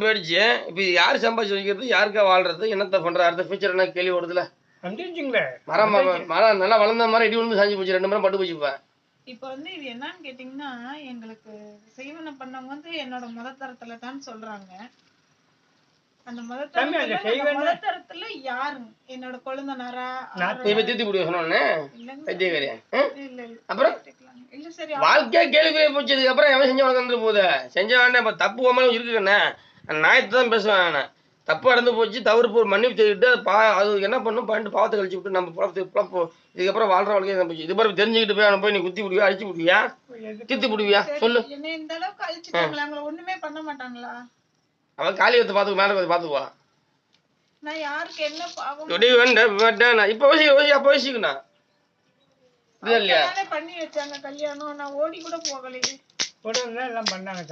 போயிடுச்சு. இப்ப யாரு சம்பாதிச்சு வைக்கிறது, யாருக்கா வாழ்றது, என்னத்த பண்றது, அடுத்த ஃபியூச்சர் என்ன கேள்வி வருதுல. வந்துருச்சுங்களே மரம் நல்லா வளர்ந்த மாதிரி இடி விழுந்து சாஞ்சு போச்சு, 2 மரம் பட்டு போச்சு. இப்ப வந்து இது என்னன்னு கேட்டீங்கன்னா, எங்களுக்கு செய்வன பண்ணவங்க வந்து என்னோட முதத்தரத்துல தான் சொல்றாங்க. அந்த முதத்தரத்துல யாரு என்னோட கொழுந்தனாரா தீர்த்து சொன்னோன்னு அப்புறம் இல்ல சரி வாழ்க்கையா கேள்விக்குரிய போச்சு. இதுக்கப்புறம் எவன் செஞ்ச உனக்கு வந்துட்டு போகுது, செஞ்ச வேண்டாம். இப்ப தப்பு உமாலும் இருக்குண்ணே, நாயத்தை தான் பேசுவேன். தப்பு நடந்து போச்சு, தவறு போய் மன்னிப்பு செய்துட்டு அது என்ன பண்ணும் பண்ணிட்டு பாவத்தை கழிச்சு விட்டு நம்ம பிழப்பு இதுக்கப்புறம் வாழ்ற வாழ்க்கை தான் போச்சு. இது மாதிரி தெரிஞ்சுக்கிட்டு போய் அவனை போய் நீ குத்தி விடுவியா, அழிச்சு விடுவியா, தீர்த்து விடுவியா சொல்லு. என்ன இந்த அளவுக்கு அழிச்சுட்டாங்களா, அவங்கள ஒண்ணுமே பண்ண மாட்டாங்களா? அவன் காலி வத்து பாத்துக்கு மேல பாத்துக்குவா. நான் யாருக்கு என்ன பாவம் இப்ப யோசிக்கணும் இல்லையா? பண்ணி வச்சாங்க கல்யாணம், நான் ஓடி கூட போகலையே. எல்லாம் பண்ணாங்க.